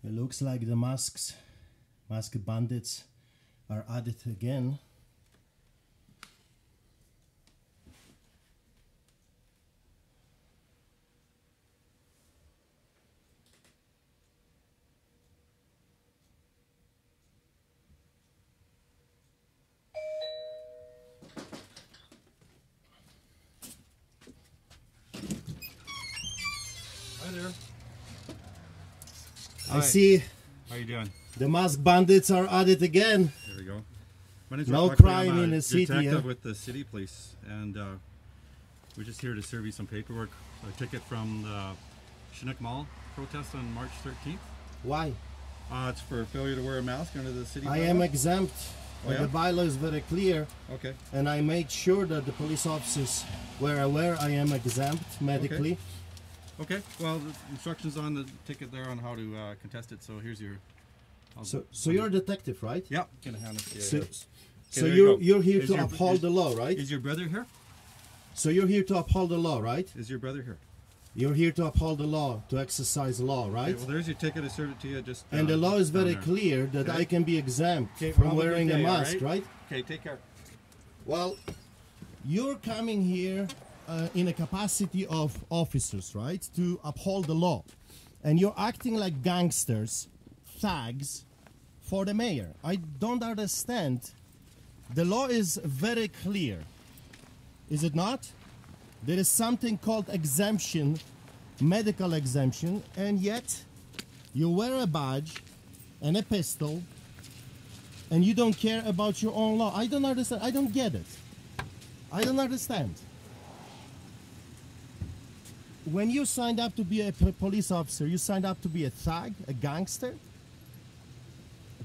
It looks like the masked bandits are at it again. Hi there. I see How you doing? the masked bandits are at it again. There we go. My name's No Rob Buckley. crime I'm in the city, detective yeah? with the city police, and we're just here to serve you some paperwork. A ticket from the Chinook Mall protest on March 13th. Why? It's for failure to wear a mask under the city I bylaw. am exempt. Oh, yeah? The bylaw is very clear, Okay. and I made sure that the police officers were aware I am exempt medically. Okay. Well, the instructions on the ticket there on how to contest it. So here's your. So you're a detective, right? Yeah. Gonna hand it to you. So, Okay, so there you go. you're here Is to your- uphold is- the law, right? Is your brother here? So you're here to uphold the law, right? Is your brother here? You're here to uphold the law, to exercise law, Okay, right? well, there's your ticket. I served it to you. Just. And the law is down very there. clear that Okay. I can be exempt Okay, from well, have a wearing good a day, all mask, right? Okay. Take care. Well, you're coming here in a capacity of officers, right? To uphold the law. And you're acting like gangsters, thugs, for the mayor. I don't understand. The law is very clear. Is it not? There is something called exemption, medical exemption, and yet you wear a badge and a pistol and you don't care about your own law. I don't understand. I don't get it. I don't understand. When you signed up to be a police officer, you signed up to be a thug, a gangster?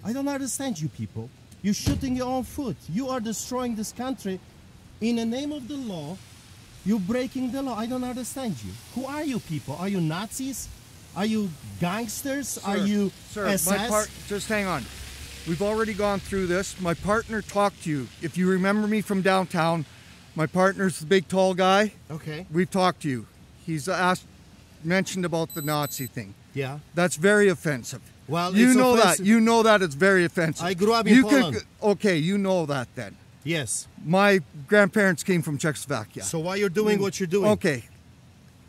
I don't understand you people. You're shooting your own foot. You are destroying this country. In the name of the law, you're breaking the law. I don't understand you. Who are you people? Are you Nazis? Are you gangsters? Are you SS? Just hang on. We've already gone through this. My partner talked to you. If you remember me from downtown, my partner's the big tall guy. Okay. We've talked to you. He's mentioned about the Nazi thing. Yeah. That's very offensive. Well, you it's know offensive. that. You know that it's very offensive. I grew up in Poland. Okay, you know that then. Yes. My grandparents came from Czechoslovakia. So why you're doing what you're doing? Okay.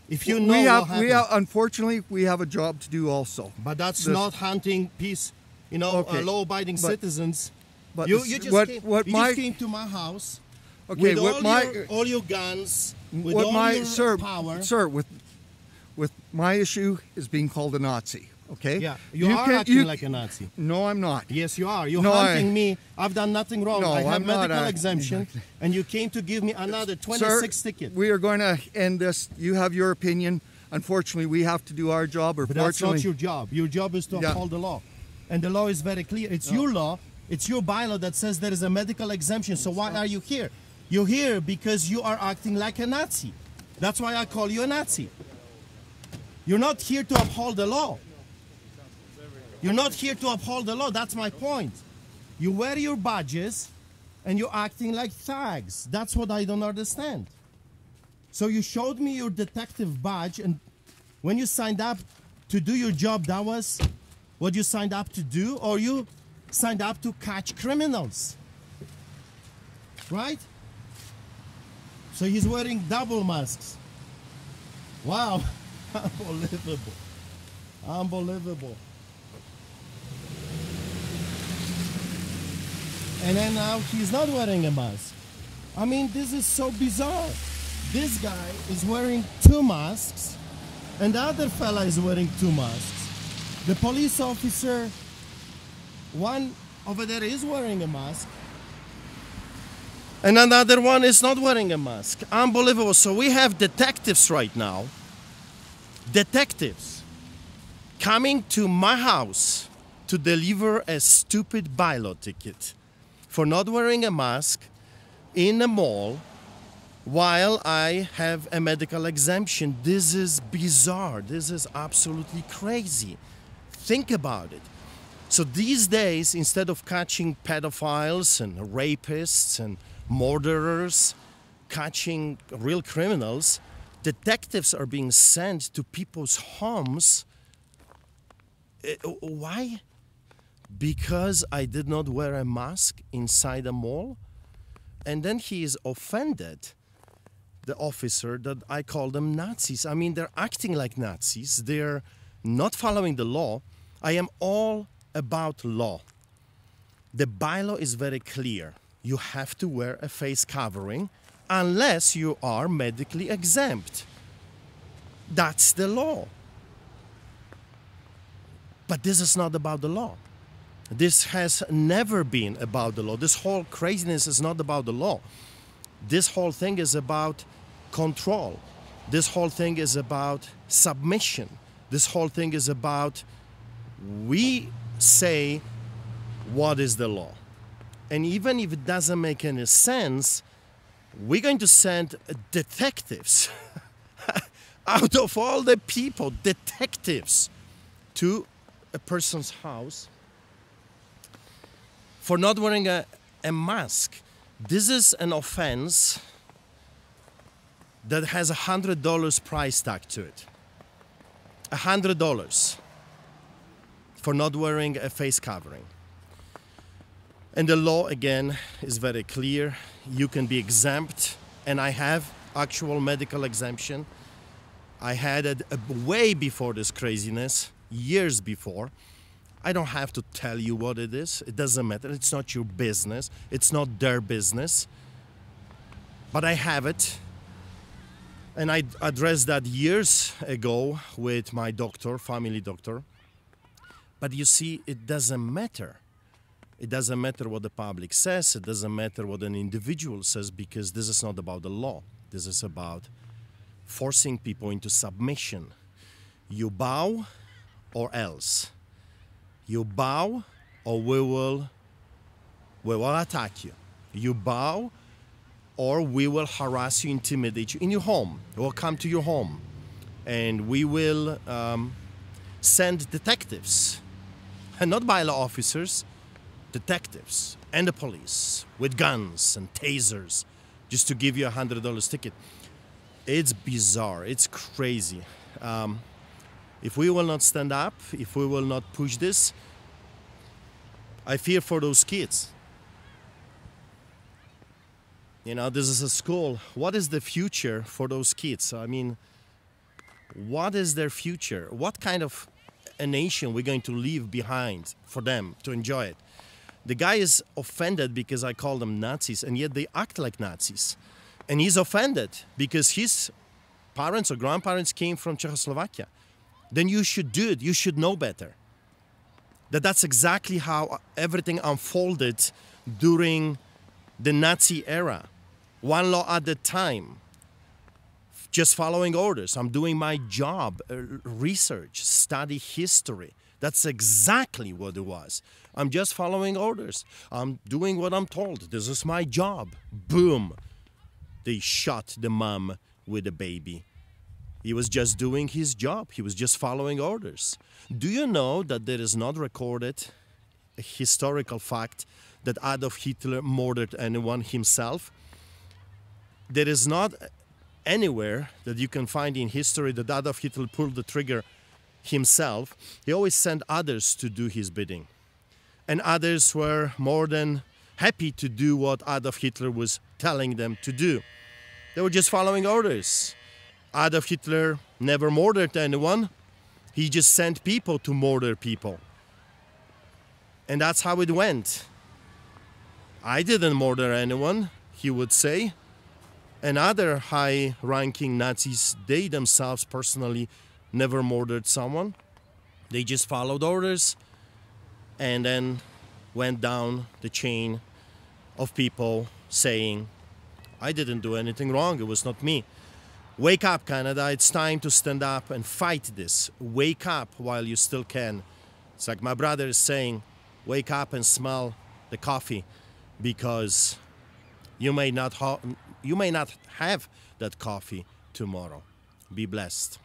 If you know what happened. Unfortunately, we have a job to do also. But that's not hunting peace, Okay. law-abiding But- citizens. But You this- just what- came, what you my- just came to my house Okay, with what all your guns, with what all my your power. sir, with my issue is being called a Nazi. Okay. Yeah, you are acting like a Nazi. No, I'm not. Yes, you are. You're No, hunting me. I've done nothing wrong. No, I have I'm not medical acting exemption, exactly. and you came to give me another 26 ticket. We are going to end this. You have your opinion. Unfortunately, we have to do our job. Or But that's fortunately, not your job. Your job is to Yeah. uphold the law. And the law is very clear. It's your law. It's your bylaw that says there is a medical exemption. So why are you here? You're here because you are acting like a Nazi. That's why I call you a Nazi. You're not here to uphold the law. You're not here to uphold the law. That's my point. You wear your badges and you're acting like thugs. That's what I don't understand. So you showed me your detective badge, and when you signed up to do your job, that was what you signed up to do, or you signed up to catch criminals, right? So he's wearing double masks. Wow, unbelievable, unbelievable. And then now he's not wearing a mask. I mean, this is so bizarre. This guy is wearing 2 masks, and the other fella is wearing 2 masks. The police officer, one over there is wearing a mask, and another one is not wearing a mask. Unbelievable. So we have detectives right now, detectives, coming to my house to deliver a stupid bylaw ticket for not wearing a mask in a mall while I have a medical exemption. This is bizarre. This is absolutely crazy. Think about it. So these days, instead of catching pedophiles and rapists and murderers, catching real criminals, detectives are being sent to people's homes Why? Because I did not wear a mask inside a mall? And then he is offended, the officer, that I call them Nazis. I mean, they're acting like Nazis. They're not following the law. I am all about law. The bylaw is very clear. You have to wear a face covering unless you are medically exempt. That's the law. But this is not about the law. This has never been about the law. This whole craziness is not about the law. This whole thing is about control. This whole thing is about submission. This whole thing is about we say what is the law. And even if it doesn't make any sense, we're going to send detectives out of all the people, detectives, to a person's house for not wearing a mask. This is an offense that has $100 price tag to it. $100 for not wearing a face covering. And the law, again, is very clear. You can be exempt, and I have actual medical exemption. I had it way before this craziness, years before. I don't have to tell you what it is. It doesn't matter. It's not your business. It's not their business. But I have it. And I addressed that years ago with my doctor, family doctor. But you see, it doesn't matter. It doesn't matter what the public says. It doesn't matter what an individual says, because this is not about the law. This is about forcing people into submission. You bow or else. You bow or we will attack you. You bow or we will harass you, intimidate you in your home. We'll come to your home and we will send detectives, and not bylaw officers, detectives and the police with guns and tasers just to give you $100 ticket. It's bizarre. It's crazy. If we will not stand up, if we will not push this, I fear for those kids. You know, this is a school. What is the future for those kids? I mean, what is their future? What kind of a nation we're going to leave behind for them to enjoy it? The guy is offended because I call them Nazis, and yet they act like Nazis. And he's offended because his parents or grandparents came from Czechoslovakia. Then you should do it. You should know better. That's exactly how everything unfolded during the Nazi era. One law at a time. Just following orders. I'm doing my job, research, study history. That's exactly what it was. I'm just following orders. I'm doing what I'm told. This is my job. Boom. They shot the mom with the baby. He was just doing his job. He was just following orders. Do you know that there is not recorded a historical fact that Adolf Hitler murdered anyone himself? There is not anywhere that you can find in history that Adolf Hitler pulled the trigger himself. He always sent others to do his bidding. And others were more than happy to do what Adolf Hitler was telling them to do. They were just following orders. Adolf Hitler never murdered anyone. He just sent people to murder people. And that's how it went. I didn't murder anyone, he would say. And other high-ranking Nazis, they themselves personally never murdered someone. They just followed orders and then went down the chain of people saying, I didn't do anything wrong, it was not me. Wake up, Canada, it's time to stand up and fight this. Wake up while you still can. It's like my brother is saying, wake up and smell the coffee, because you may not have that coffee tomorrow. Be blessed.